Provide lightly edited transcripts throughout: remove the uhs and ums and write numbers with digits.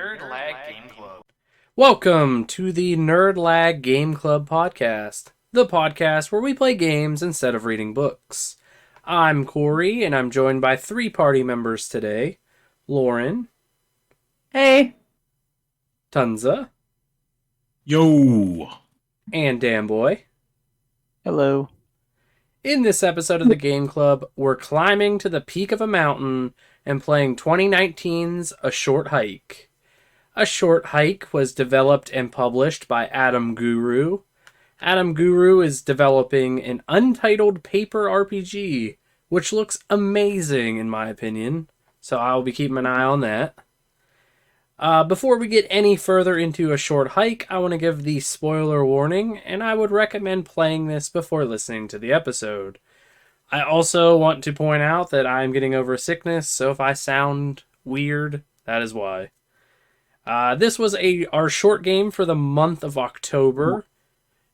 Nerd Lag Game Club. Welcome to the Nerd Lag Game Club podcast, the podcast where we play games instead of reading books. I'm Corey, and I'm joined by three party members today. Lauren. Hey. Tonsa. Yo. And Dan Boy. Hello. In this episode of the Game Club, we're climbing to the peak of a mountain and playing 2019's A Short Hike. A Short Hike was developed and published by Adamgryu. Adamgryu is developing an untitled paper RPG, which looks amazing in my opinion, so I'll be keeping an eye on that. Before we get any further into A Short Hike, I want to give the spoiler warning, and I would recommend playing this before listening to the episode. I also want to point out that I'm getting over a sickness, so if I sound weird, that is why. This was our short game for the month of October,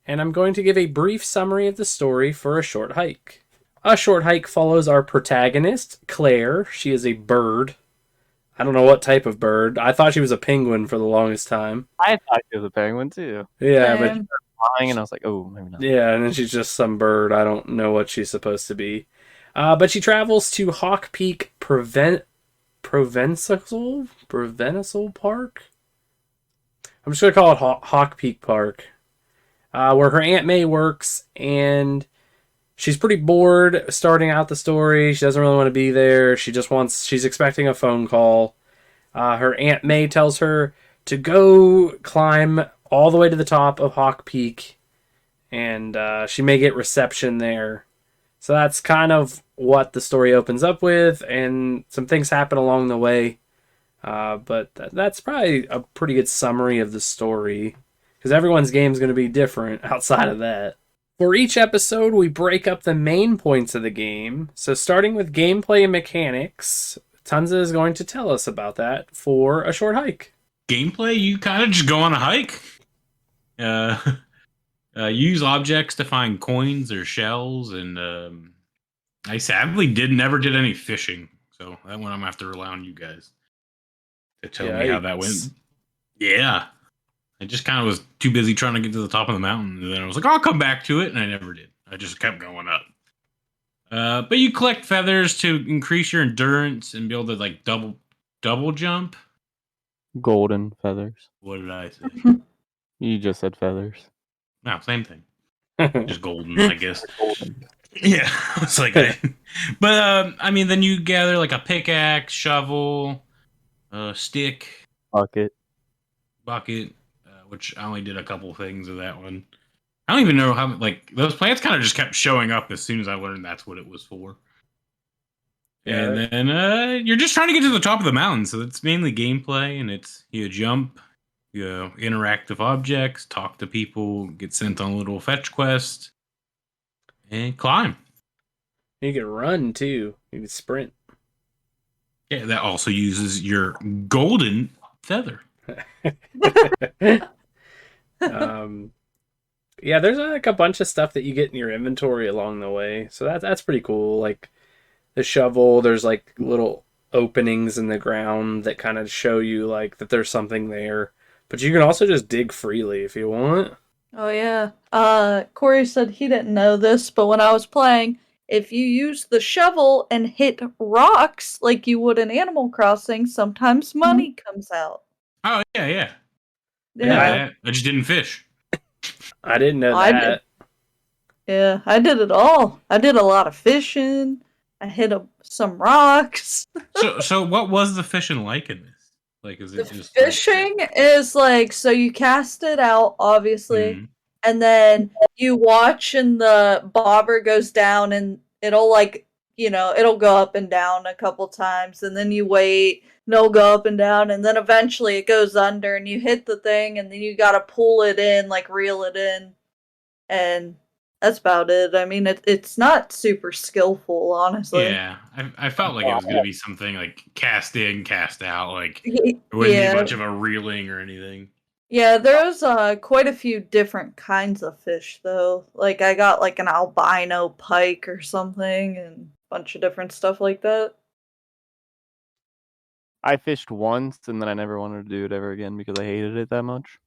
and I'm going to give a brief summary of the story for A Short Hike. A Short Hike follows our protagonist, Claire. She is a bird. I don't know what type of bird. I thought she was a penguin for the longest time. I thought she was a penguin too. Yeah, Same. but Flying, and I was like, oh, maybe not. yeah, and then she's just some bird. I don't know what she's supposed to be. But she travels to Hawk Peak Provincial Park? I'm just going to call it Hawk Peak Park. Where her Aunt May works, and she's pretty bored starting out the story. She doesn't really want to be there. She's expecting a phone call. Her Aunt May tells her to go climb all the way to the top of Hawk Peak, and she may get reception there. So that's kind of what the story opens up with, and some things happen along the way. But that's probably a pretty good summary of the story, because everyone's game is going to be different outside of that. For each episode, we break up the main points of the game. So starting with gameplay and mechanics, Tonsa is going to tell us about that for A Short Hike. Gameplay, you kind of just go on a hike. Use objects to find coins or shells, and I sadly never did any fishing, so that one I'm gonna have to rely on you guys to tell me how that went. Yeah, I just kind of was too busy trying to get to the top of the mountain, and then I was like, I'll come back to it, and I never did. I just kept going up. But you collect feathers to increase your endurance and be able to like double jump. Golden feathers. What did I say? You just said feathers. No, same thing. Just golden, I guess. Yeah, it's like, but I mean, then you gather like a pickaxe, shovel, stick, Bucket. which I only did a couple things of that one. I don't even know how, like, those plants kind of just kept showing up as soon as I learned that's what it was for. Yeah. And then you're just trying to get to the top of the mountain, so it's mainly gameplay, and it's you jump, you interact with objects, talk to people, get sent on a little fetch quest, and climb. You can run too. You can sprint. Yeah, that also uses your golden feather. Yeah, there's like a bunch of stuff that you get in your inventory along the way, so that's pretty cool. Like the shovel, there's like little openings in the ground that kind of show you like that there's something there, but you can also just dig freely if you want. Oh yeah. Corey said he didn't know this, but when I was playing, if you use the shovel and hit rocks like you would in Animal Crossing, sometimes money comes out. Oh yeah. Yeah. I just didn't fish. I didn't know I that. Yeah, I did it all. I did a lot of fishing. I hit some rocks. So what was the fishing like in this? Like, is it The just fishing is like, so you cast it out, obviously, Mhm. and then you watch and the bobber goes down and it'll like, it'll go up and down a couple times, and then you wait and it'll go up and down, and then eventually it goes under and you hit the thing, and then you gotta pull it in, like reel it in, and that's about it. I mean, it's not super skillful, honestly. Yeah, I felt like it was going to be something like cast in, cast out. Like, Y- it wouldn't yeah. be much of a reeling or anything. Yeah, there's quite a few different kinds of fish, though. Like, I got like an albino pike or something, and a bunch of different stuff like that. I fished once, and then I never wanted to do it ever again because I hated it that much.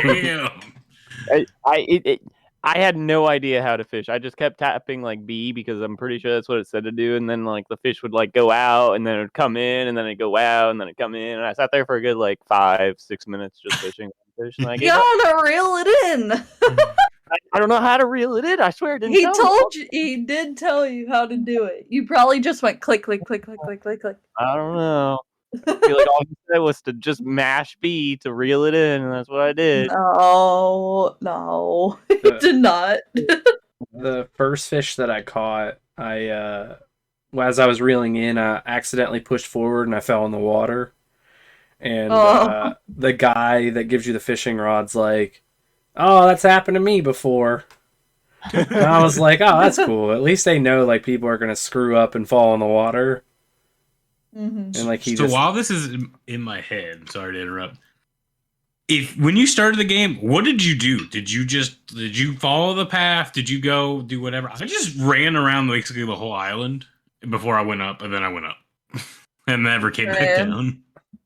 Damn. I had no idea how to fish. I just kept tapping like B because I'm pretty sure that's what it said to do, and then like the fish would like go out, and then it'd come in, and then it'd go out, and then it'd come in, and I sat there for a good like 5-6 minutes just fishing fish, and I You gave up. gotta reel it in. I don't know how to reel it in. I swear it didn't. He tell me. told you. He did tell you how to do it. You probably just went click, click, click, click, click, click, click. I don't know. I feel like all he said was to just mash B to reel it in, and that's what I did. No, he did not. The first fish that I caught, as I was reeling in, I accidentally pushed forward and I fell in the water. And the guy that gives you the fishing rod's like, "Oh, that's happened to me before." And I was like, "Oh, that's cool. At least they know like people are gonna screw up and fall in the water." Mm-hmm. And like While this is in my head, sorry to interrupt. When you started the game, what did you do? Did you follow the path? Did you go do whatever? I just ran around basically the whole island before I went up, and then I went up and never came back down.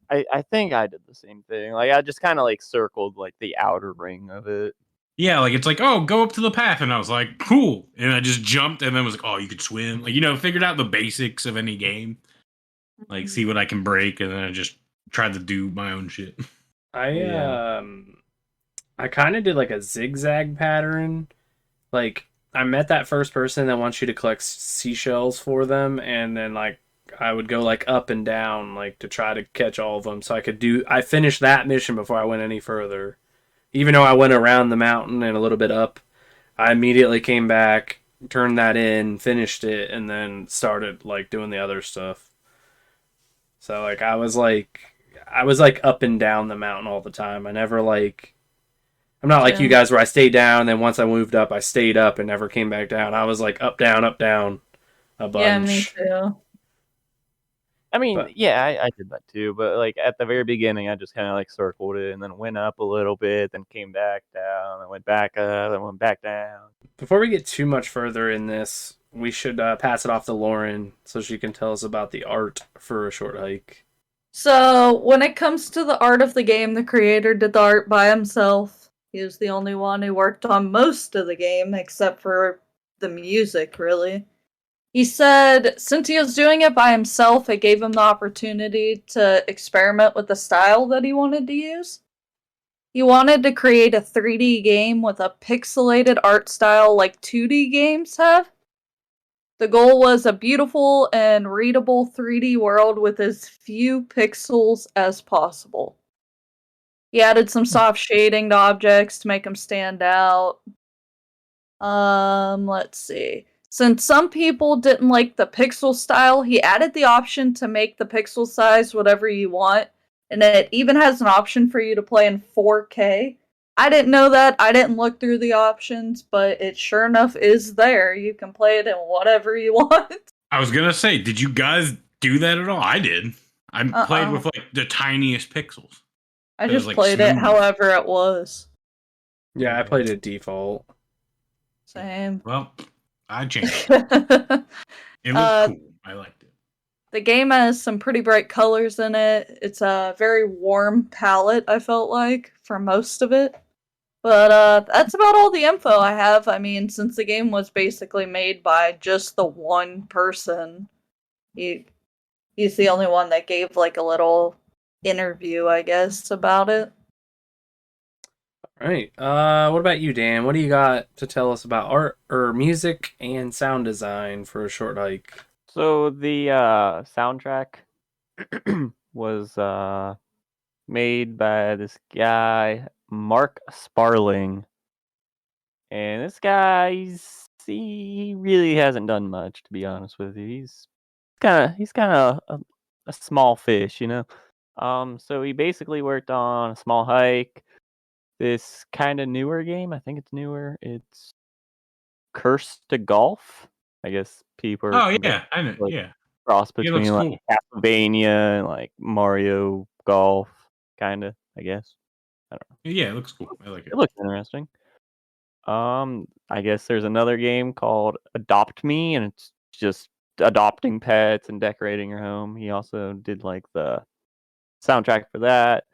I think I did the same thing. Like I just kind of like circled like the outer ring of it. Yeah, like it's like, oh, go up to the path, and I was like, cool, and I just jumped, and then was like, oh, you could swim, like figured out the basics of any game, like see what I can break, and then I just tried to do my own shit. I kind of did like a zigzag pattern. Like I met that first person that wants you to collect seashells for them, and then like I would go like up and down like to try to catch all of them, so I finished that mission before I went any further. Even though I went around the mountain and a little bit up, I immediately came back, turned that in, finished it, and then started like doing the other stuff. So like I was like up and down the mountain all the time. I'm not like you guys where I stayed down, and then once I moved up, I stayed up and never came back down. I was like up, down, a bunch. Yeah, me too. I mean, I did that too, but like at the very beginning, I just kind of like circled it and then went up a little bit, then came back down, then went back up, then went back down. Before we get too much further in this, we should pass it off to Lauren so she can tell us about the art for A Short Hike. So, when it comes to the art of the game, the creator did the art by himself. He was the only one who worked on most of the game, except for the music, really. He said since he was doing it by himself, it gave him the opportunity to experiment with the style that he wanted to use. He wanted to create a 3D game with a pixelated art style like 2D games have. The goal was a beautiful and readable 3D world with as few pixels as possible. He added some soft shading to objects to make them stand out. Let's see. Since some people didn't like the pixel style, he added the option to make the pixel size whatever you want, and it even has an option for you to play in 4K. I didn't know that. I didn't look through the options, but it sure enough is there. You can play it in whatever you want. I was gonna say, did you guys do that at all? I did. I played with like the tiniest pixels. I just played it however it was. Yeah, I played it default. Same. Well, I changed it. It looked cool. I liked it. The game has some pretty bright colors in it. It's a very warm palette, I felt like, for most of it. But that's about all the info I have. I mean, since the game was basically made by just the one person, he's the only one that gave like a little interview, I guess, about it. All right. What about you, Dan? What do you got to tell us about art or music and sound design for A Short Hike? So the soundtrack was made by this guy, Mark Sparling. And this guy, he really hasn't done much, to be honest with you. He's kind of a small fish, you know. So he basically worked on A Small Hike, this kind of newer game. I think it's newer. It's Curse to Golf. I guess people. Oh yeah, I know. Like, yeah, cross between cool. like Castlevania and like Mario Golf, kind of. I guess. I don't know. Yeah, it looks cool. I like it. It looks interesting. I guess there's another game called Adopt Me, and it's just adopting pets and decorating your home. He also did like the soundtrack for that.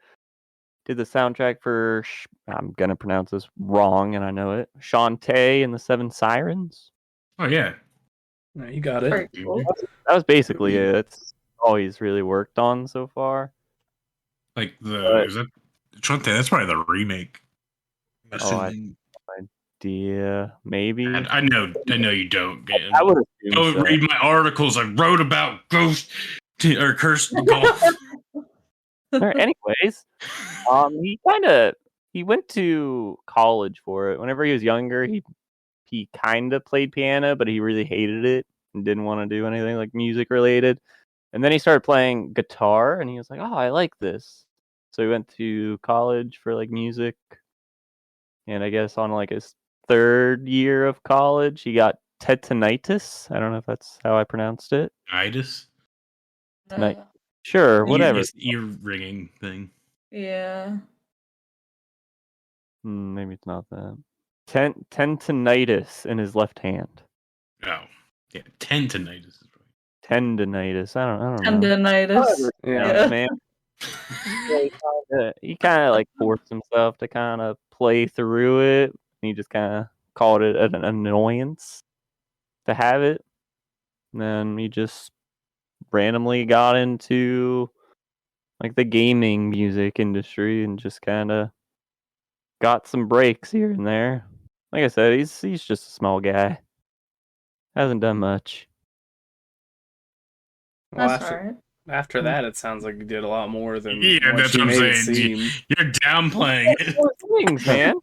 Did the soundtrack for I'm gonna pronounce this wrong, and I know it. Shantae and the Seven Sirens. Oh yeah, No, you got it. Very cool. That was basically it. That's all he's really worked on so far. like is that Shantae? That's probably the remake. I'm Oh, I assuming. idea, maybe. I know you don't. I would assume Go so. read my articles I wrote about Ghost or Cursed Golf. Anyways, he went to college for it. Whenever he was younger, he kind of played piano, but he really hated it and didn't want to do anything like music related. And then he started playing guitar, and he was like, "Oh, I like this." So he went to college for like music, and I guess on like his 3rd year of college, he got tetanitis. I don't know if that's how I pronounced it. Itis? Tonight. Sure, whatever. Ear ringing thing. Yeah. Maybe it's not that. Tendinitis in his left hand. Oh, yeah, tendinitis is right. Tendinitis. I don't know. Tendinitis. Yeah. Man. He kind of like forced himself to kind of play through it. He just kind of called it an annoyance to have it. And then he just randomly got into like the gaming music industry and just kind of got some breaks here and there. Like I said, he's just a small guy. Hasn't done much. Well, That's alright. after that, it sounds like you did a lot more than Yeah, what that's you what I'm made it saying. seem. You're downplaying it. Things, man.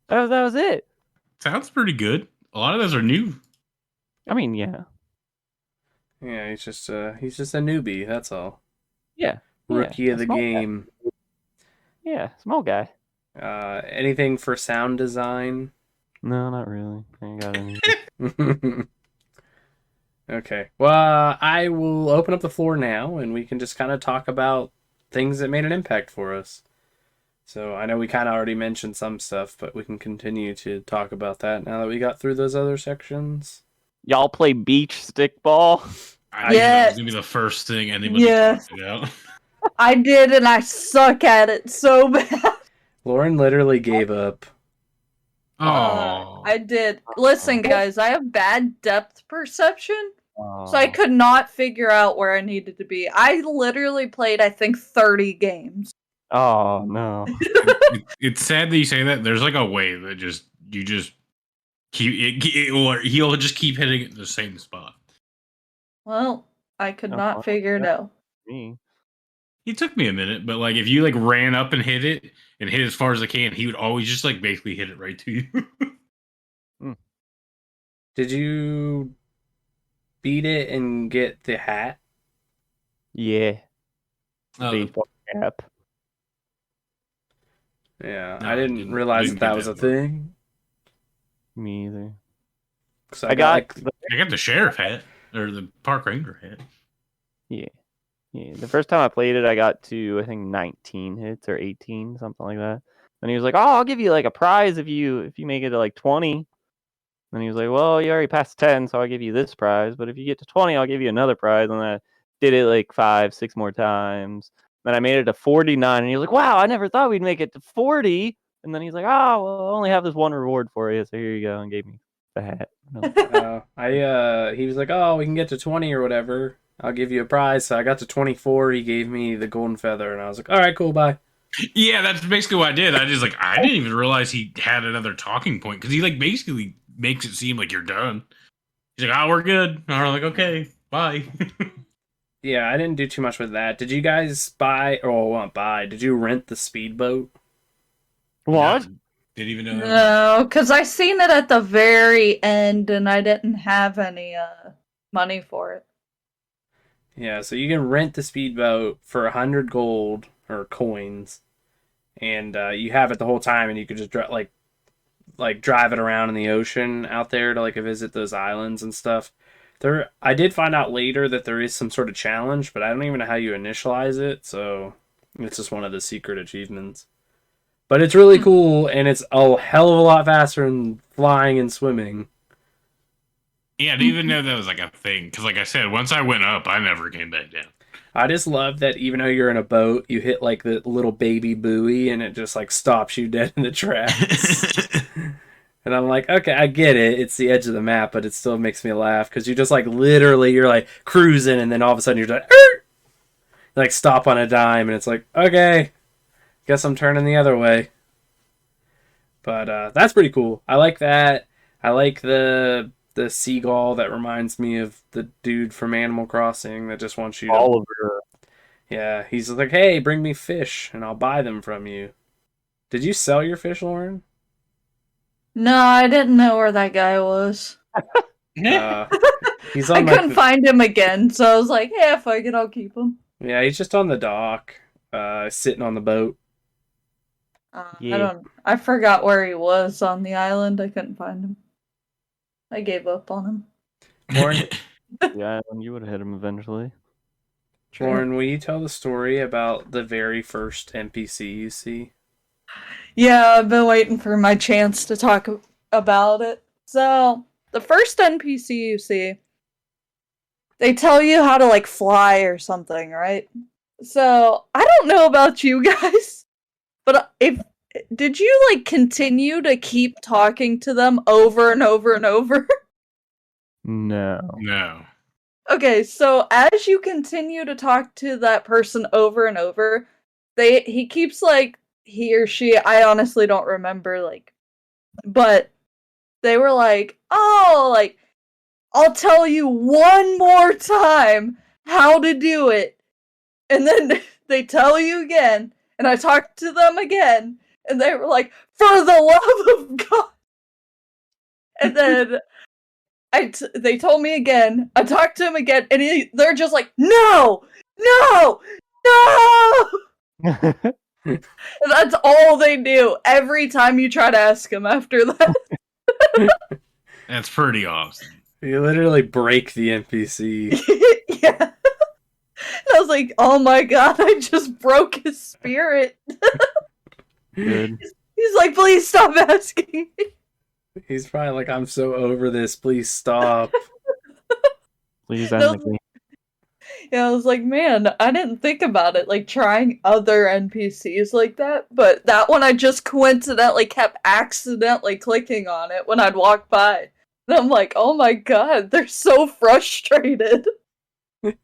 That was it. Sounds pretty good. A lot of those are new. I mean, yeah. Yeah, he's just a newbie. That's all. Yeah. Rookie of the small game. guy. Yeah, small guy. Anything for sound design? No, not really. I ain't got anything. Okay. Well, I will open up the floor now, and we can just kind of talk about things that made an impact for us. So I know we kind of already mentioned some stuff, but we can continue to talk about that now that we got through those other sections. Y'all play beach stickball? I knew that was gonna be the first thing anybody talked about. I did, and I suck at it so bad. Lauren literally gave up. Oh, I did. Listen, guys, I have bad depth perception, so I Oh. could not figure out where I needed to be. I literally played, I think, 30 games. Oh no. it's sad that you say that. There's like a way that you just keep it or he'll just keep hitting it in the same spot. Well, I could Oh, not figure it out. Me. It took me a minute, but like if you like ran up and hit it and hit as far as I can, he would always just like basically hit it right to you. Did you beat it and get the hat? Yeah. Oh, Baseball cap. Yeah, No, I I didn't didn't- realize didn't that get was a that far. thing. Me either. 'Cause I got I got the sheriff hat or the park ranger hat. Yeah. The first time I played it, I got to I think 19 hits or 18, something like that. And he was like, "Oh, I'll give you like a prize if you make it to like 20." And he was like, "Well, you already passed 10, so I'll give you this prize. But if you get to 20, I'll give you another prize." And I did it like 5, 6 more times. Then I made it to 49, and he was like, "Wow, I never thought we'd make it to 40." And then he's like, "Oh, well, I only have this one reward for you, so here you go," and gave me the hat. He was like, "Oh, we can get to 20 or whatever. I'll give you a prize." So I got to 24. He gave me the golden feather, and I was like, "All right, cool, bye." Yeah, that's basically what I did. I didn't even realize he had another talking point because he like basically makes it seem like you're done. He's like, "Oh, we're good." And we're like, "Okay, bye." Yeah, I didn't do too much with that. Did you guys buy, or not buy, did you rent the speedboat? What? Didn't even know that. No, because I seen it at the very end, and I didn't have any money for it. Yeah, so you can rent the speedboat for 100 gold or coins, and you have it the whole time, and you could just drive it around in the ocean out there to like visit those islands and stuff. I did find out later that there is some sort of challenge, but I don't even know how you initialize it, so it's just one of the secret achievements. But it's really cool, and it's a hell of a lot faster than flying and swimming. Yeah, I didn't even know that was like a thing. Because, like I said, once I went up, I never came back down. I just love that even though you're in a boat, you hit like the little baby buoy and it just like stops you dead in the tracks. And I'm like, okay, I get it. It's the edge of the map, but it still makes me laugh because you just like literally you're like cruising and then all of a sudden you're like, "Er!" Like stop on a dime and it's like, okay, guess I'm turning the other way. But that's pretty cool. I like that. I like the seagull that reminds me of the dude from Animal Crossing that just wants you to. Oliver. Yeah, he's like, hey, bring me fish and I'll buy them from you. Did you sell your fish, Lauren? No, I didn't know where that guy was. Uh, he's I on couldn't find him again, so I was like, yeah, fuck it, I'll keep him. Yeah, he's just on the dock, sitting on the boat. Yeah. I forgot where he was on the island. I couldn't find him. I gave up on him. Lauren, Yeah, and you would have hit him eventually. Lauren, will you tell the story about the very first NPC you see? Yeah, I've been waiting for my chance to talk about it. So, the first NPC you see, they tell you how to, like, fly or something, right? So, I don't know about you guys, but did you, like, continue to keep talking to them over and over and over? No. No. Okay, so as you continue to talk to that person over and over, he keeps like he or she, I honestly don't remember like, but they were like, "Oh, like I'll tell you one more time how to do it." And then they tell you again, and I talked to them again, and they were like, "For the love of God." And then they told me again. I talked to him again, and they're just like, no, no, no. And that's all they do every time you try to ask him after that. That's pretty awesome. You literally break the NPC. Yeah. And I was like, oh my god, I just broke his spirit. Good. He's like, please stop asking me. He's probably like, I'm so over this. Please stop. Please end me. Yeah, I was like, man, I didn't think about it, like trying other NPCs like that, but that one I just coincidentally kept accidentally clicking on it when I'd walk by. And I'm like, oh my god, they're so frustrated. When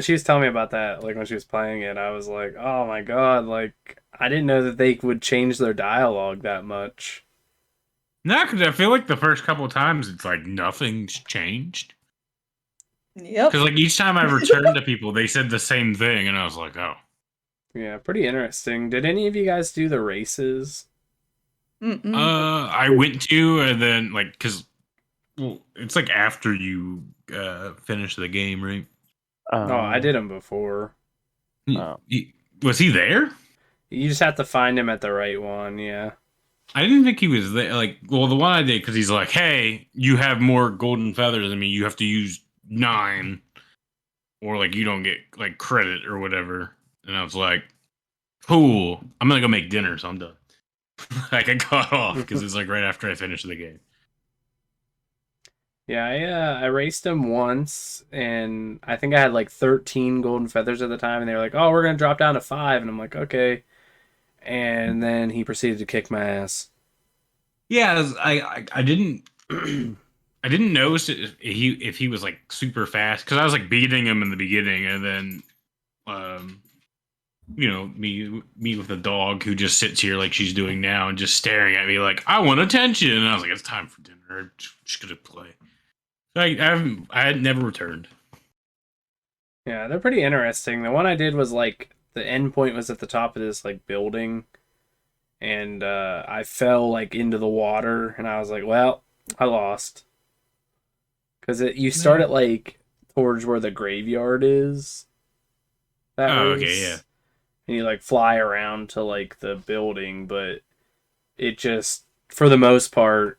she was telling me about that, like when she was playing it, I was like, oh my god, like I didn't know that they would change their dialogue that much. No, because I feel like the first couple of times it's like nothing's changed. Yep. Because like each time I returned to people, they said the same thing, and I was like, oh. Yeah, pretty interesting. Did any of you guys do the races? Mm-mm. I went to, and then like, because well, it's like after you finish the game, right? No, I did them before. Was he there? You just have to find him at the right one, yeah. I didn't think he was there. Like, well, the one I did, because he's like, hey, you have more golden feathers than me. You have to use 9, or like you don't get like credit or whatever. And I was like, cool. I'm gonna go make dinner, so I'm done. Like I got off because it's like right after I finished the game. Yeah, I raced him once, and I think I had like 13 golden feathers at the time, and they were like, oh, we're going to drop down to 5, and I'm like, okay. And then he proceeded to kick my ass. Yeah, I didn't I didn't notice if he was like super fast, because I was like beating him in the beginning, and then you know, me with the dog who just sits here like she's doing now and just staring at me like, I want attention, and I was like, it's time for dinner. I'm just gonna play. I had never returned. Yeah, they're pretty interesting. The one I did was like the end point was at the top of this like building, and I fell like into the water, and I was like, well, I lost. Because you start at like towards where the graveyard is. Okay, yeah. And you like fly around to like the building, but it just, for the most part,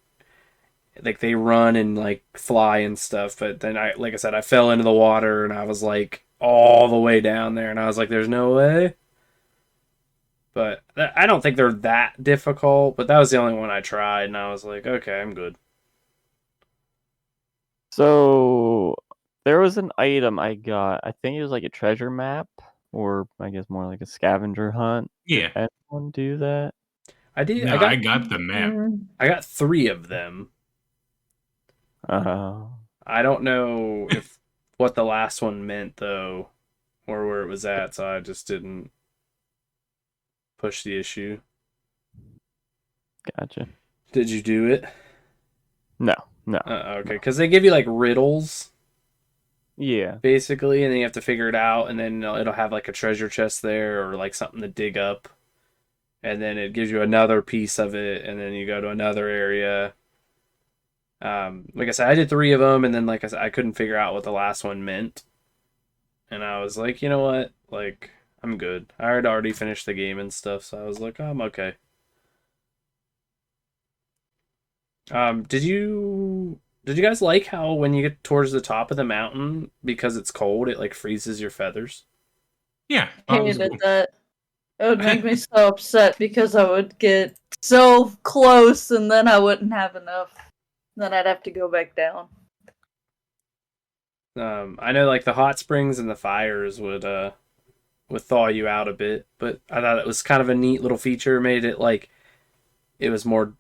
like they run and like fly and stuff. But then like I said, I fell into the water and I was like all the way down there, and I was like, there's no way. But I don't think they're that difficult, but that was the only one I tried, and I was like, okay, I'm good. So there was an item I got. I think it was like a treasure map, or I guess more like a scavenger hunt. Yeah. Did anyone do that? I did. No, I got the map. I got 3 of them. Uh, I don't know if what the last one meant though, or where it was at, so I just didn't push the issue. Gotcha. Did you do it? No. Okay, because they give you like riddles Yeah. basically, and then you have to figure it out, and then it'll have like a treasure chest there or like something to dig up, and then it gives you another piece of it, and then you go to another area. Like I said, I did 3 of them, and then like I said, I couldn't figure out what the last one meant, and I was like, you know what, like I'm good. I had already finished the game and stuff, so I was like, I'm okay. Did you guys like how when you get towards the top of the mountain, because it's cold, it like freezes your feathers? Yeah. Hated that. It would make me so upset because I would get so close and then I wouldn't have enough. Then I'd have to go back down. I know like the hot springs and the fires would thaw you out a bit, but I thought it was kind of a neat little feature. Made it like it was more,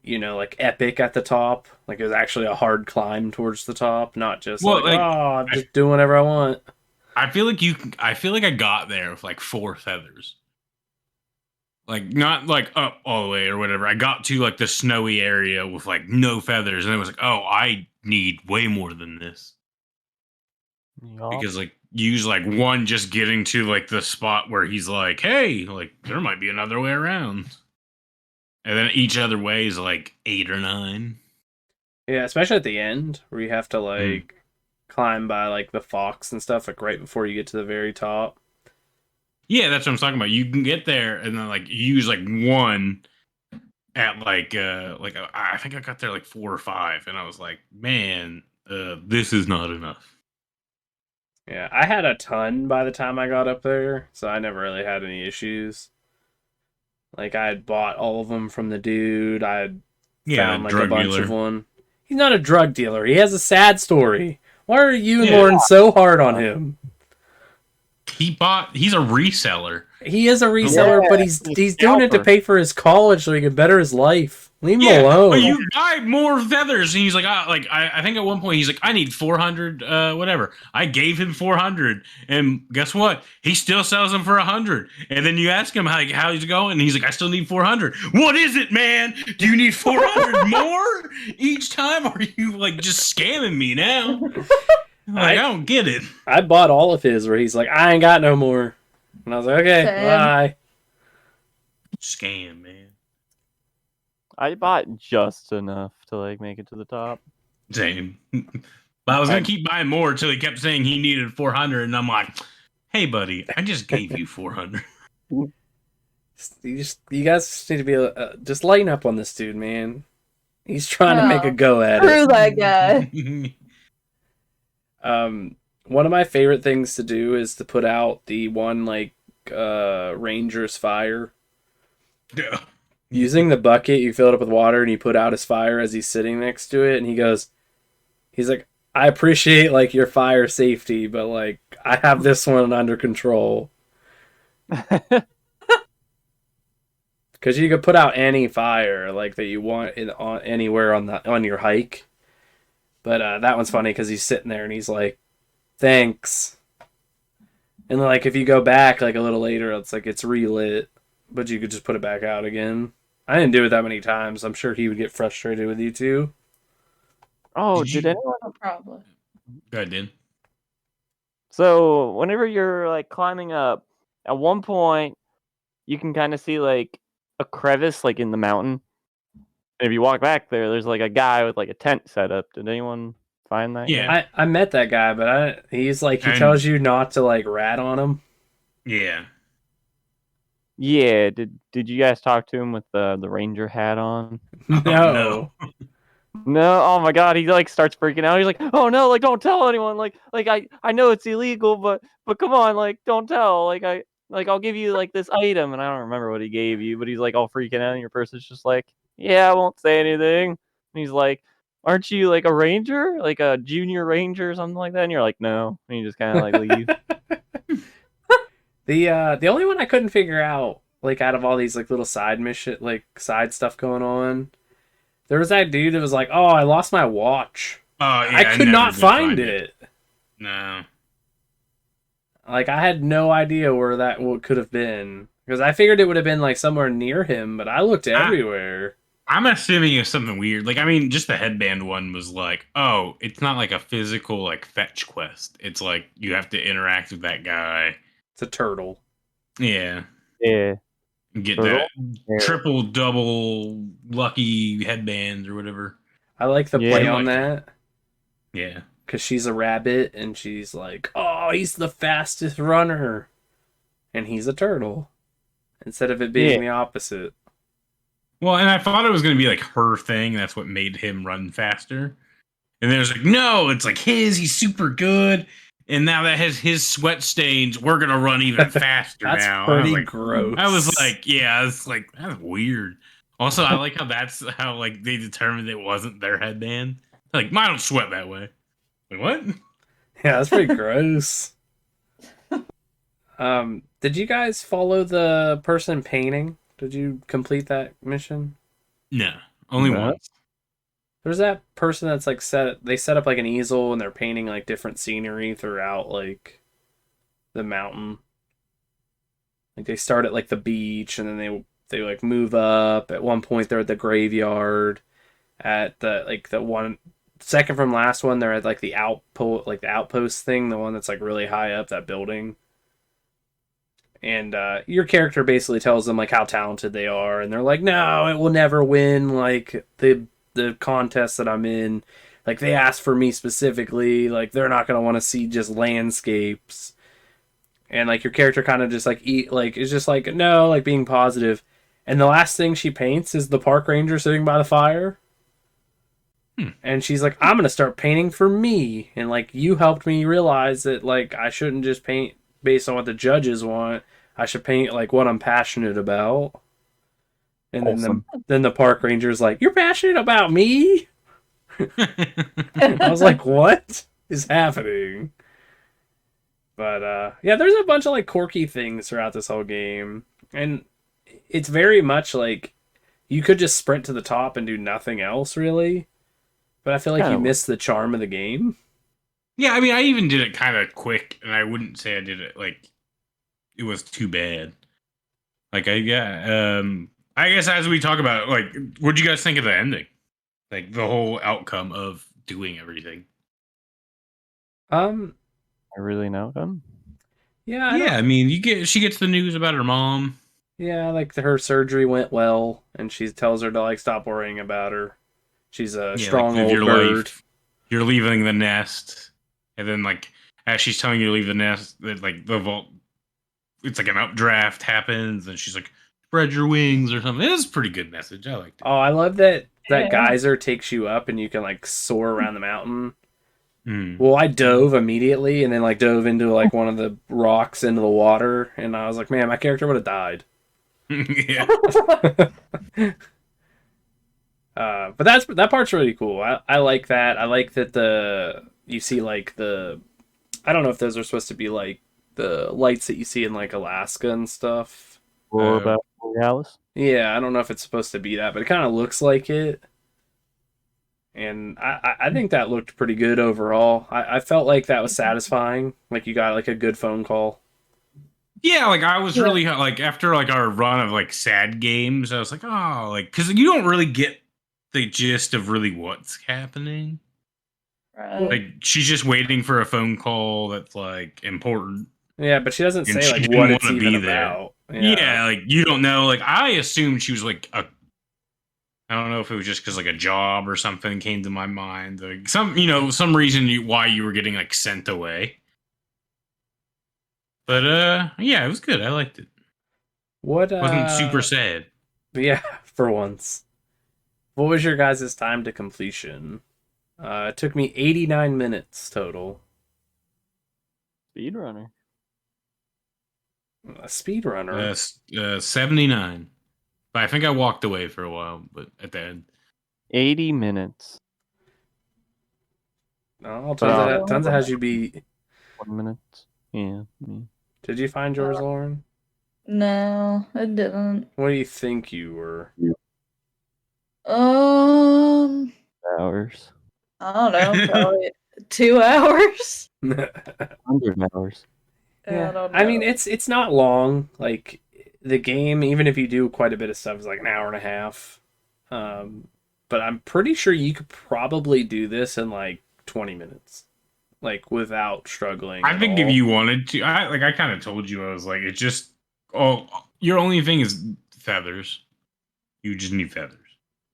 like epic at the top. Like it was actually a hard climb towards the top, not just Well, like, oh, I'm just doing whatever I want. I feel like I got there with like 4 feathers. Like not like up all the way or whatever. I got to like the snowy area with like no feathers, and it was like, oh, I need way more than this. Because like you use like one just getting to like the spot where he's like, hey, like there might be another way around. And then each other way is like 8 or 9. Yeah, especially at the end where you have to like climb by like the fox and stuff, like right before you get to the very top. Yeah, that's what I'm talking about. You can get there and then like you use like one at like I think I got there like 4 or 5, and I was like, man, this is not enough. Yeah, I had a ton by the time I got up there, so I never really had any issues. Like I had bought all of them from the dude. I had found like a bunch of one. He's not a drug dealer. He has a sad story. Why are you and Lauren so hard on him? He's a reseller. He is a reseller, but he's doing it to pay for his college so he can better his life. Leave him alone. But you buy more feathers, and he's like, I think at one point he's like, I need 400, whatever. I gave him 400, and guess what? He still sells them for 100. And then you ask him how's it going, and he's like, I still need 400. What is it, man? Do you need 400 more each time? Or are you like just scamming me now? I don't get it. I bought all of his where he's like, I ain't got no more. And I was like, okay, bye. Scam, man. I bought just enough to like make it to the top. Same. But I was gonna keep buying more until he kept saying he needed 400, and I'm like, hey, buddy, I just gave you 400. You guys need to be just lighten up on this dude, man. He's trying to make a go at Screw it. that guy. One of my favorite things to do is to put out the one like ranger's fire. Yeah. Using the bucket, you fill it up with water and you put out his fire as he's sitting next to it, and he's like, I appreciate like your fire safety, but like I have this one under control. Because you could put out any fire like that you want anywhere on your hike, but that one's funny because he's sitting there and he's like, thanks. And like if you go back like a little later, it's like it's relit, but you could just put it back out again. I didn't do it that many times. I'm sure he would get frustrated with you too. Oh, did anyone? No problem. Go ahead, Dan. So whenever you're like climbing up, at one point you can kind of see like a crevice like in the mountain. And if you walk back there's like a guy with like a tent set up. Did anyone find that? Yeah, I met that guy, but he tells you not to like rat on him. Yeah. Yeah. Did you guys talk to him with the ranger hat on? No. No, oh my god, he like starts freaking out. He's like, "Oh no, like don't tell anyone. Like I know it's illegal, but come on, like don't tell. Like like, I'll give you like this item, and I don't remember what he gave you, but he's like all freaking out, and your person's just like, yeah, I won't say anything. And he's like, aren't you like a ranger, like a junior ranger or something like that? And you're like, no, and you just kind of like leave. The only one I couldn't figure out, like out of all these like little side mission, like side stuff going on, there was that dude that was like, "Oh, I lost my watch. Oh yeah, I could never not did find it." No. Like I had no idea where that could have been because I figured it would have been like somewhere near him, but I looked everywhere. I'm assuming it's something weird. Like, I mean, just the headband one was like, oh, it's not like a physical like fetch quest. It's like you have to interact with that guy. It's a turtle. Yeah. Yeah. Get Turtle? that triple, double lucky headbands or whatever. I like the play on like that. Yeah. Because she's a rabbit and she's like, oh, he's the fastest runner. And he's a turtle. Instead of it being the opposite. Well, and I thought it was going to be like her thing. That's what made him run faster. And then it was like, no, it's like he's super good. And now that has his sweat stains, we're going to run even faster that's now. pretty gross. I was like, yeah, it's like, that's weird. Also, I like how that's how like they determined it wasn't their headband. Like, mine don't sweat that way. Like, what? Yeah, that's pretty gross. Did you guys follow the person painting? Did you complete that mission? No, only once. There's that person that's like they set up like an easel and they're painting like different scenery throughout like the mountain. Like they start at like the beach and then they like move up. At one point they're at the graveyard. At the one second from last one they're at like the outpost thing, the one that's like really high up, that building. And your character basically tells them like how talented they are, and they're like, no, it will never win like the contest that I'm in. Like they asked for me specifically, like they're not gonna want to see just landscapes. And like your character kind of just like is just like no, like being positive. And the last thing she paints is the park ranger sitting by the fire. And she's like, I'm gonna start painting for me. And like you helped me realize that like I shouldn't just paint based on what the judges want. I should paint like what I'm passionate about. And then the park ranger's like, you're passionate about me? I was like, what is happening? But yeah, there's a bunch of like quirky things throughout this whole game. And it's very much like you could just sprint to the top and do nothing else really. But I feel like you missed the charm of the game. Yeah, I mean, I even did it kind of quick, and I wouldn't say I did it like it was too bad. Like, I guess as we talk about, like, what'd you guys think of the ending? Like, the whole outcome of doing everything. I really know them. Yeah. Yeah, I mean, she gets the news about her mom. Yeah, like her surgery went well, and she tells her to like stop worrying about her. She's a strong like, old bird. Life, you're leaving the nest, and then like as she's telling you to leave the nest, that like the vault, it's like an updraft happens, and she's like, "Spread your wings" or something. It is a pretty good message. I liked it. Oh, I love that geyser takes you up, and you can like soar around the mountain. Well, I dove immediately, and then like dove into like one of the rocks into the water, and I was like, man, my character would have died. Yeah. But that part's really cool. I like that. I like that you see like I don't know if those are supposed to be like the lights that you see in like Alaska and stuff. Or about Borealis? Yeah, I don't know if it's supposed to be that, but it kind of looks like it. And I think that looked pretty good overall. I felt like that was satisfying. Like you got like a good phone call. Yeah, like I was really like after like our run of like sad games, I was like, oh, like because you don't really get the gist of really what's happening. Right. Like she's just waiting for a phone call that's like important. Yeah, but she doesn't say like what it's even about. Yeah, like you don't know. Like I assumed she was like I don't know if it was just because like a job or something came to my mind. Like some reason why you were getting like sent away. But yeah, it was good. I liked it. Wasn't super sad. Yeah, for once. What was your guys' time to completion? It took me 89 minutes total. Speedrunner. A speedrunner. 79. But I think I walked away for a while, but at the end. 80 minutes. Oh, But, Tonsa has you beat. 1 minute. Yeah. Did you find yours, Lauren? No, it didn't. What do you think you were? Hours. I don't know, probably 2 hours. 100 hours. Yeah, I don't know. I mean, it's not long. Like the game, even if you do quite a bit of stuff, is like an hour and a half. But I'm pretty sure you could probably do this in like 20 minutes, like without struggling. I at think all. if you wanted to, I kind of told you, I was like, it's just, your only thing is feathers. You just need feathers.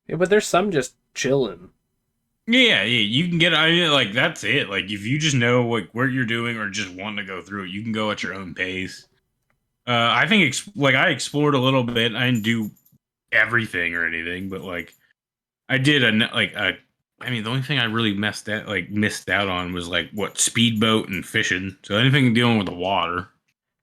Yeah, but there's some just chilling. Yeah, you can get. I mean, like that's it. Like if you just know what you're doing or just want to go through it, you can go at your own pace. I think I explored a little bit. I didn't do everything or anything, but like I did I mean, the only thing I really missed out on was like what speedboat and fishing. So anything dealing with the water.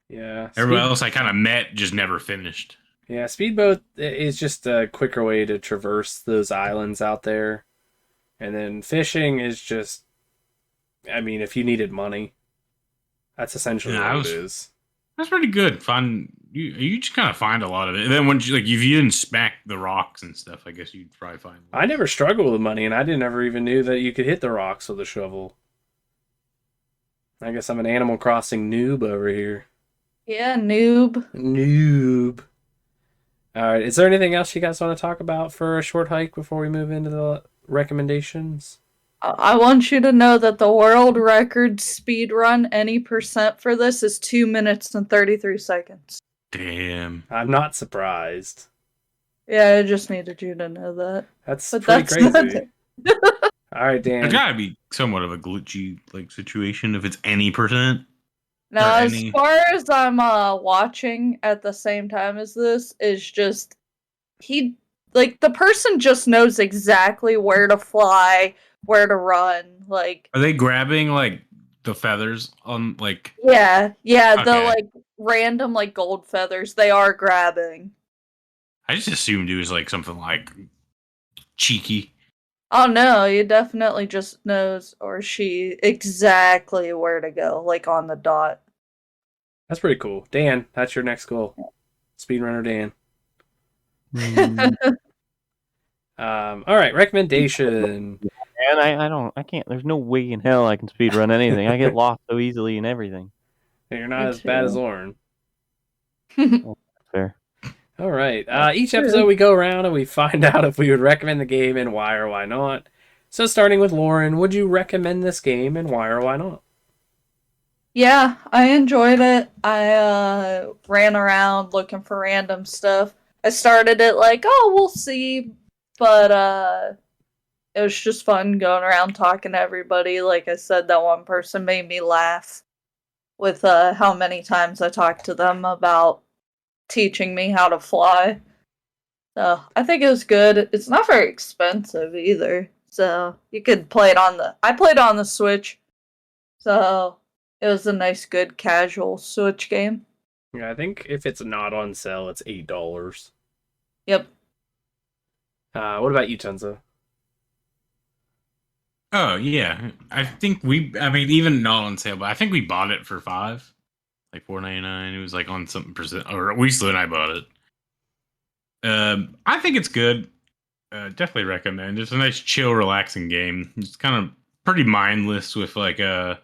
Yeah. Everybody else I kind of met just never finished. Yeah, speedboat is just a quicker way to traverse those islands out there. And then fishing is just, I mean, if you needed money, that's essentially what it is. That's pretty good. You just kind of find a lot of it. And then once if you didn't smack the rocks and stuff, I guess you'd probably find. I never struggled with money, and I never even knew that you could hit the rocks with a shovel. I guess I'm an Animal Crossing noob over here. Yeah, noob. Noob. All right. Is there anything else you guys want to talk about for a short hike before we move into the recommendations? I want you to know that the world record speed run any percent for this is 2 minutes and 33 seconds. Damn. I'm not surprised. Yeah, I just needed you to know that. That's pretty crazy. All right, Dan. It's got to be somewhat of a glitchy situation if it's any percent. Now, as far as I'm watching at the same time as this, is just the person just knows exactly where to fly, where to run. Like, are they grabbing like the feathers on like? Yeah, Okay. the like random like gold feathers they are grabbing. I just assumed it was like something like cheeky. Oh no, he definitely just knows, or she, exactly where to go, like on the dot. That's pretty cool. Dan, that's your next goal. Speedrunner Dan. All right, recommendation. And I can't. There's no way in hell I can speedrun anything. I get lost so easily in everything. You're not as bad as Lauren. Fair. All right. Each episode we go around and we find out if we would recommend the game and why or why not. So starting with Lauren, would you recommend this game and why or why not? Yeah, I enjoyed it. I ran around looking for random stuff. I started it like, oh, we'll see. But it was just fun going around talking to everybody. Like I said, that one person made me laugh with how many times I talked to them about teaching me how to fly. So I think it was good. It's not very expensive either. So you could play it I played on the Switch. So it was a nice, good, casual Switch game. Yeah, I think if it's not on sale, it's $8. Yep. What about you, Tonsa? Oh yeah, I mean, even not on sale, but I think we bought it for $5, like $4.99. It was like on something percent, or Weasley and I bought it. I think it's good. Definitely recommend. It's a nice, chill, relaxing game. It's kind of pretty mindless with like a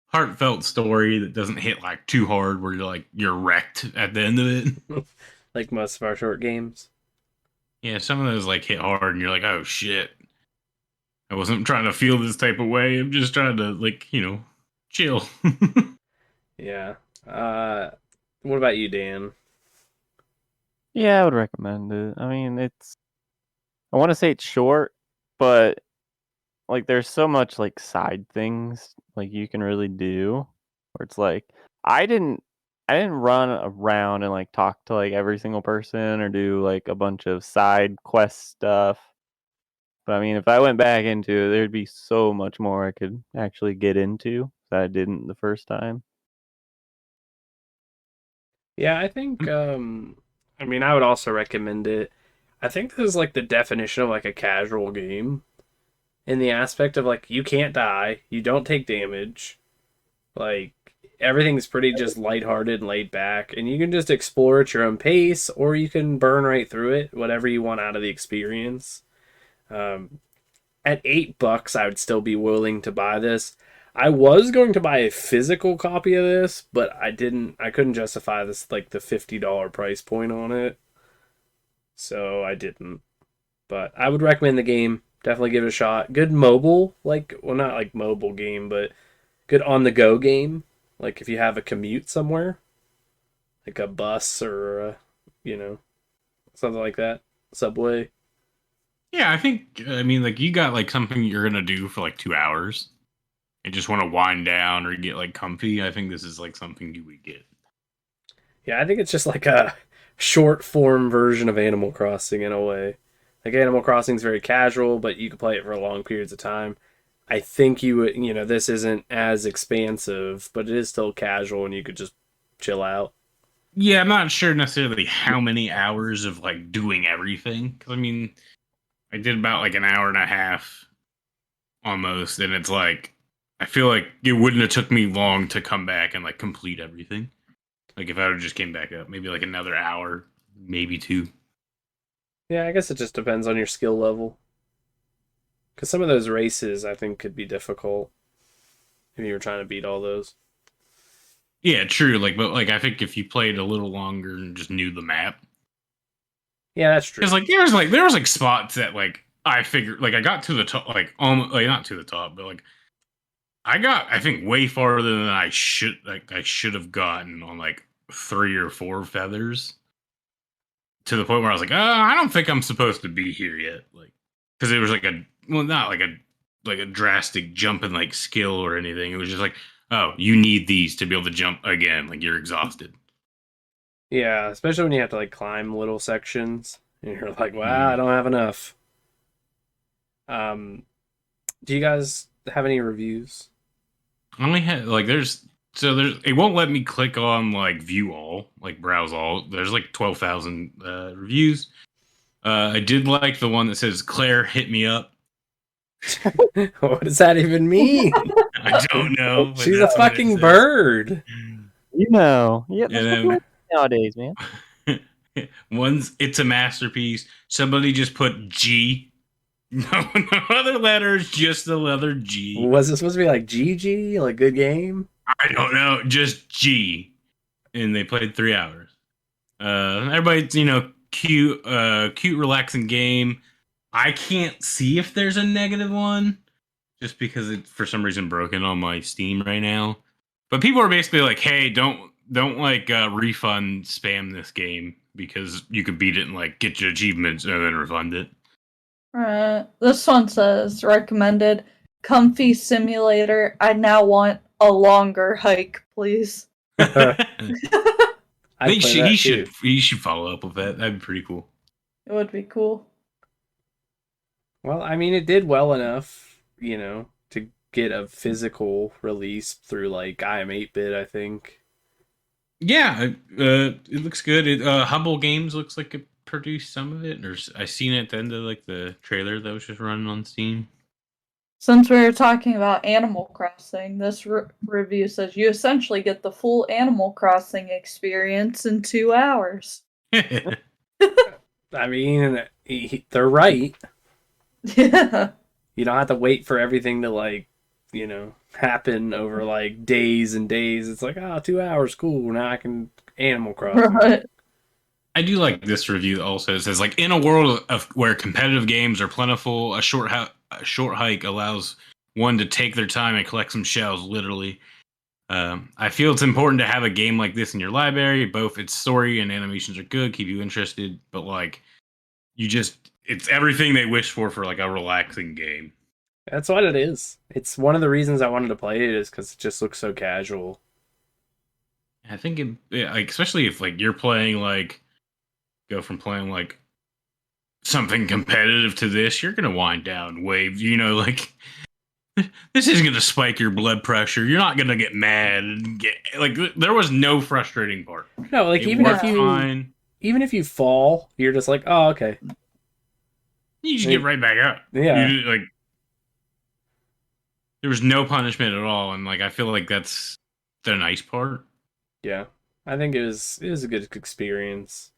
heartfelt story that doesn't hit like too hard, where you're wrecked at the end of it. Like most of our short games. Yeah, some of those like hit hard, and you're like, oh shit. I wasn't trying to feel this type of way. I'm just trying to, chill. Yeah. What about you, Dan? Yeah, I would recommend it. I mean, I want to say it's short, but like there's so much like side things like you can really do where it's like I didn't run around and like talk to like every single person or do like a bunch of side quest stuff. But I mean, if I went back into it, there'd be so much more I could actually get into that I didn't the first time. Yeah, I think I mean I would also recommend it. I think this is like the definition of like a casual game in the aspect of like you can't die, you don't take damage. Like everything's pretty just lighthearted and laid back, and you can just explore at your own pace, or you can burn right through it, whatever you want out of the experience. Um, at $8, I would still be willing to buy this. I was going to buy a physical copy of this, but I didn't. I couldn't justify this like the $50 price point on it, so I didn't. But I would recommend the game. Definitely give it a shot. Good mobile, like well, not like mobile game, but good on the go game. Like if you have a commute somewhere, like a bus or you know something like that, subway. Yeah, I mean, like, you got, like, something you're gonna do for, like, 2 hours and just wanna wind down or get, like, comfy. I think this is, like, something you would get. Yeah, I think it's just like a short form version of Animal Crossing in a way. Like Animal Crossing is very casual, but you can play it for long periods of time. I think you would, this isn't as expansive, but it is still casual and you could just chill out. Yeah, I'm not sure necessarily how many hours of, like, doing everything. 'Cause, I mean, I did about, like, an hour and a half almost, and it's like, I feel like it wouldn't have took me long to come back and, like, complete everything. Like, if I would just came back up, maybe, like, another hour, maybe 2. Yeah, I guess it just depends on your skill level. Because some of those races I think could be difficult if you were trying to beat all those. Yeah, true. Like, but like, I think if you played a little longer and just knew the map, Yeah, that's true. because like there was like spots that like I figured like I got to the top, like almost like not to the top, but like I got I think way farther than I should have gotten on like 3 or 4 feathers to the point where I was like, I don't think I'm supposed to be here yet, like because it was like not like a drastic jump in like skill or anything. It was just like, oh, you need these to be able to jump again. Like you're exhausted. Yeah, especially when you have to like climb little sections and you're like, wow, I Mm. don't have enough. Um, do you guys have any reviews? I only had like there's it won't let me click on like view all, like browse all. There's like 12,000 reviews. I did like the one that says Claire hit me up. What does that even mean? I don't know, but She's a that's what it fucking says. bird. Yeah, that's what And people nowadays, man. then it's a masterpiece. Somebody just put G. No other letters, just the letter G. Was it supposed to be like GG, like good game? I don't know, just G. And they played 3 hours. Everybody's, cute, relaxing game. I can't see if there's a negative one, just because it's for some reason broken on my Steam right now. But people are basically like, "Hey, don't like refund spam this game because you could beat it and like get your achievements and then refund it." Right. This one says recommended comfy simulator. I now want a longer hike, please. I'd play that too. He should follow up with that. That'd be pretty cool. It would be cool. Well, I mean, it did well enough, to get a physical release through like I am 8-bit, I think. Yeah, it looks good. Humble Games looks like it produced some of it, or I seen it at the end of like the trailer that was just running on Steam. Since we were talking about Animal Crossing, this review says you essentially get the full Animal Crossing experience in 2 hours. I mean, they're right. Yeah. You don't have to wait for everything to like, happen over like days and days. It's like, 2 hours, cool. Now I can Animal Crossing. Right. I do like this review also. It says like in a world of where competitive games are plentiful, a short hike allows one to take their time and collect some shells. Literally, I feel it's important to have a game like this in your library. Both its story and animations are good, keep you interested, but like it's everything they wish for like a relaxing game. That's what it is. It's one of the reasons I wanted to play it is because it just looks so casual. I think like especially if like you're playing like go from playing like something competitive to this, you're gonna wind down wave. Like this isn't going to spike your blood pressure. You're not going to get mad and get like. There was no frustrating part. No, like It even worked if you fine. even if you fall, you're just like, oh, okay. You just get right back up. Yeah. You, like there was no punishment at all, and like I feel like that's the nice part. Yeah, I think it was a good experience.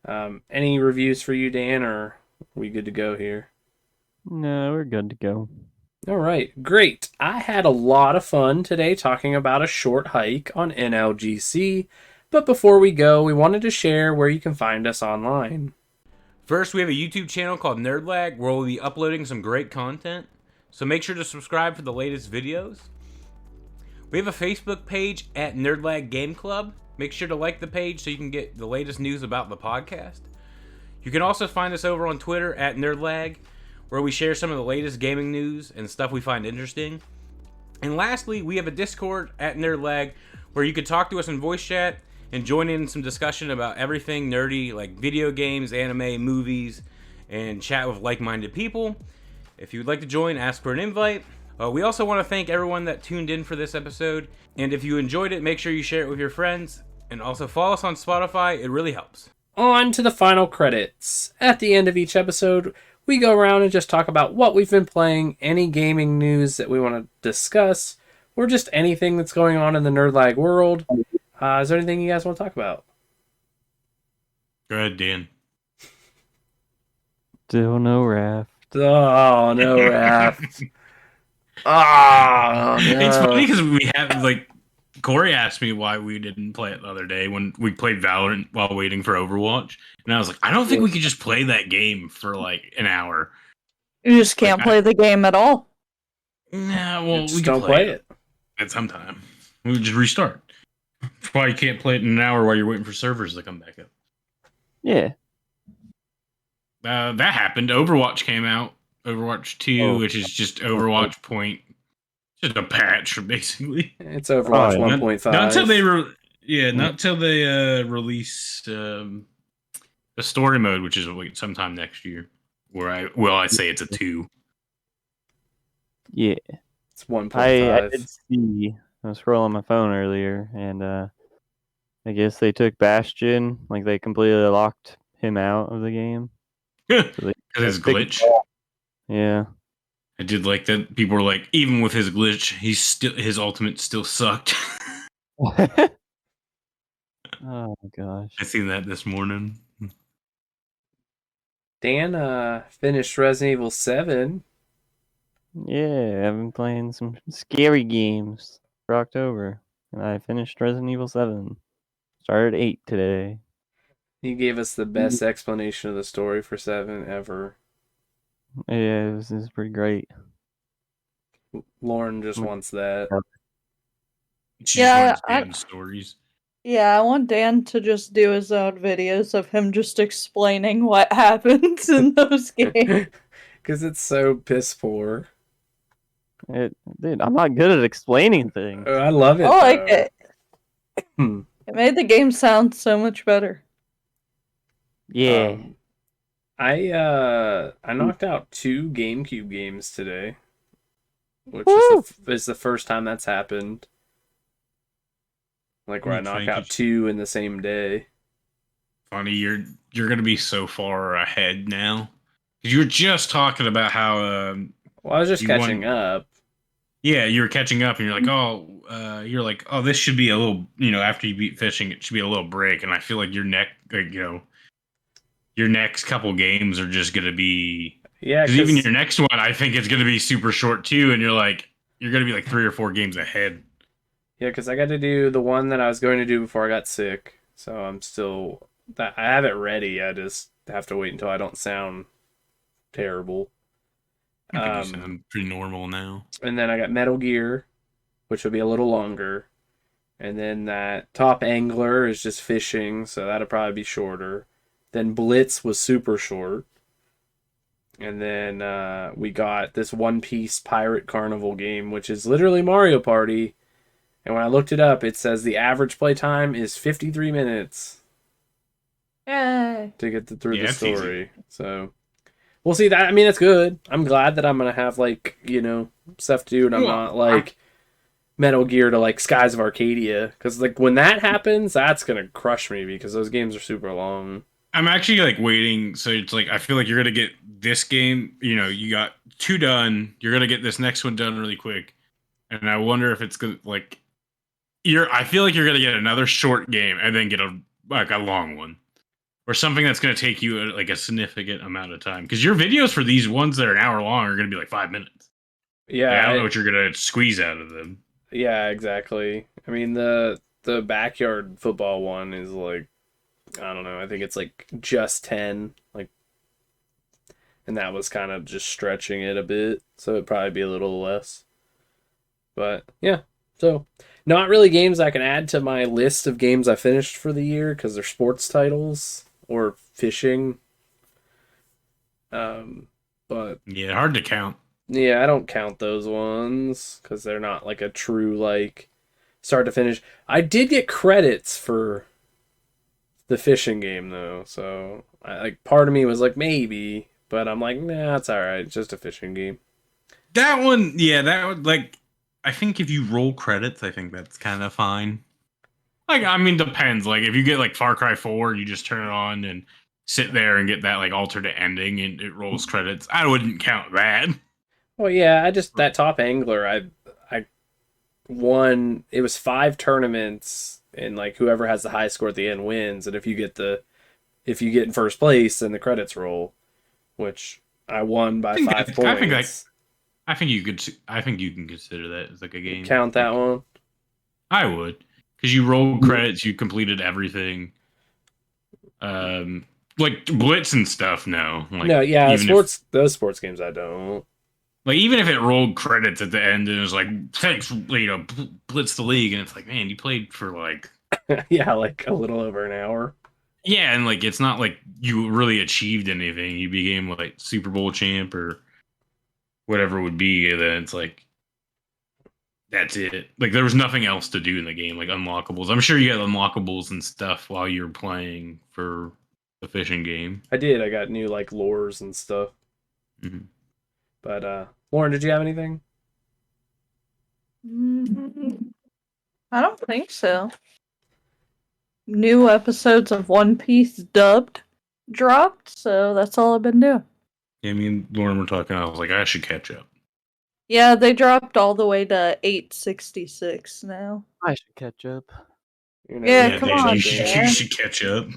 Any reviews for you, Dan, or are we good to go here? No, we're good to go. All right, great. I had a lot of fun today talking about a short hike on NLGC, but before we go, we wanted to share where you can find us online. First, we have a YouTube channel called NerdLag where we'll be uploading some great content, so make sure to subscribe for the latest videos. We have a Facebook page at NerdLag Game Club. Make sure to like the page so you can get the latest news about the podcast. You can also find us over on Twitter at NerdLag, where we share some of the latest gaming news and stuff we find interesting. And lastly, we have a Discord at NerdLag where you can talk to us in voice chat and join in some discussion about everything nerdy like video games, anime, movies, and chat with like-minded people. If you would like to join, ask for an invite. We also want to thank everyone that tuned in for this episode. And if you enjoyed it, make sure you share it with your friends. And also follow us on Spotify. It really helps. On to the final credits. At the end of each episode, we go around and just talk about what we've been playing, any gaming news that we want to discuss, or just anything that's going on in the NerdLag world. Is there anything you guys want to talk about? Go ahead, Dan. Still no raft. Oh, no, Raft. Oh, no. It's funny because we have like Corey asked me why we didn't play it the other day when we played Valorant while waiting for Overwatch, and I was like, I don't think we could just play that game for like an hour. You just can't play the game at all. Nah, well, Just we don't can play play it at some time. We would just restart. That's why you can't play it in an hour while you're waiting for servers to come back up. Yeah. That happened. Overwatch came out. Overwatch 2, which is just Overwatch point. Just a patch, basically. It's Overwatch 1.5. Not until they not until they release the story mode, which is sometime next year. Where I say it's a 2. Yeah. It's 1.5. I did see. I was scrolling my phone earlier, and I guess they took Bastion. Like they completely locked him out of the game. Because his glitch. Yeah. I did like that. People were like, even with his glitch, his ultimate still sucked. Oh gosh. I seen that this morning. Dan finished Resident Evil 7. Yeah, I've been playing some scary games for October, and I finished Resident Evil 7. Started 8 today. He gave us the best explanation of the story for 7 ever. Yeah, this is pretty great. Lauren just wants that. She Yeah, just wants stories. Yeah, I want Dan to just do his own videos of him just explaining what happens in those games. Because it's so piss poor. Dude, I'm not good at explaining things. I love it. I like it. Hmm. It made the game sound so much better. Yeah. I knocked out 2 GameCube games today, which is the first time that's happened. Like where I knock out 2 in the same day. Funny, you're gonna be so far ahead now. Because you were just talking about how well, I was just catching up. Yeah, you were catching up, and you're like, oh, this should be a little, after you beat fishing, it should be a little break. And I feel like your next couple games are just gonna be, because even your next one, I think it's gonna be super short too. And you're gonna be like 3 or 4 games ahead. Yeah, because I got to do the one that I was going to do before I got sick, so I have it ready. I just have to wait until I don't sound terrible. I think you sound pretty normal now. And then I got Metal Gear, which will be a little longer. And then that Top Angler is just fishing, so that'll probably be shorter. Then Blitz was super short. And then we got this One Piece Pirate Carnival game, which is literally Mario Party. And when I looked it up, it says the average playtime is 53 minutes. Yay. To get through the story. So Well, see that. I mean, that's good. I'm glad that I'm gonna have like stuff to do, and I'm not like Metal Gear to like Skies of Arcadia, because like when that happens, that's gonna crush me because those games are super long. I'm actually like waiting. So it's like I feel like you're gonna get this game. You got 2 done. You're gonna get this next one done really quick, and I wonder if it's gonna like I feel like you're gonna get another short game and then get a long one. Or something that's going to take you like a significant amount of time. Because your videos for these ones that are an hour long are going to be like 5 minutes. Yeah, I don't know what you're going to squeeze out of them. Yeah, exactly. I mean, the backyard football one is like, I don't know. I think it's like just 10, like, and that was kind of just stretching it a bit, so it'd probably be a little less. But yeah, so not really games I can add to my list of games I finished for the year because they're sports titles or fishing. But yeah, hard to count. Yeah, I don't count those ones because they're not like a true like start to finish. I did get credits for the fishing game though, so like part of me was like maybe, but I'm like nah, it's all right. It's just a fishing game. That one, yeah, that would like. I think if you roll credits, I think that's kind of fine. Like, I mean, depends. Like, if you get like Far Cry 4, you just turn it on and sit there and get that like alternate ending and it rolls credits. I wouldn't count that. Well, yeah, I just that top angler, I won. It was 5 tournaments, and like whoever has the high score at the end wins. And if you get in first place, then the credits roll, which I won by 5 points. I think you can consider that as like a game. Count that one. I would, because you rolled credits, you completed everything. Like Blitz and stuff. No, like, no, yeah, those sports games I don't. Like even if it rolled credits at the end and it was like thanks, Blitz the league, and it's like man, you played for like yeah, like a little over an hour. Yeah, and like it's not like you really achieved anything. You became like Super Bowl champ or whatever it would be, and then it's like that's it. Like there was nothing else to do in the game, like unlockables. I'm sure you had unlockables and stuff while you were playing for the fishing game. I did. I got new like lures and stuff. Mm-hmm. But Lauren, did you have anything? I don't think so. New episodes of One Piece dubbed dropped, so that's all I've been doing. Yeah, me and Lauren were talking. I was like, I should catch up. Yeah, they dropped all the way to 866 now. I should catch up. Yeah, come on, you should catch up.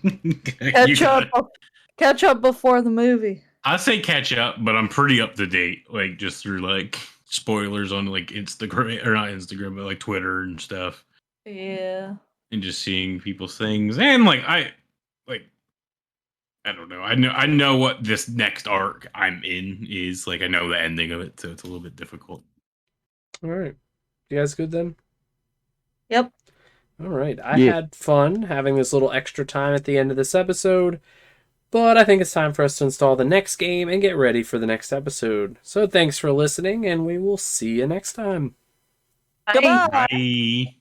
Catch up before the movie. I say catch up, but I'm pretty up to date. Like just through like spoilers on like Instagram or not Instagram, but like Twitter and stuff. Yeah. And just seeing people's things, and like I don't know. I know what this next arc I'm in is. Like I know the ending of it, so it's a little bit difficult. All right, you guys good then? Yep. All right, I had fun having this little extra time at the end of this episode, but I think it's time for us to install the next game and get ready for the next episode. So thanks for listening, and we will see you next time. Bye. Bye.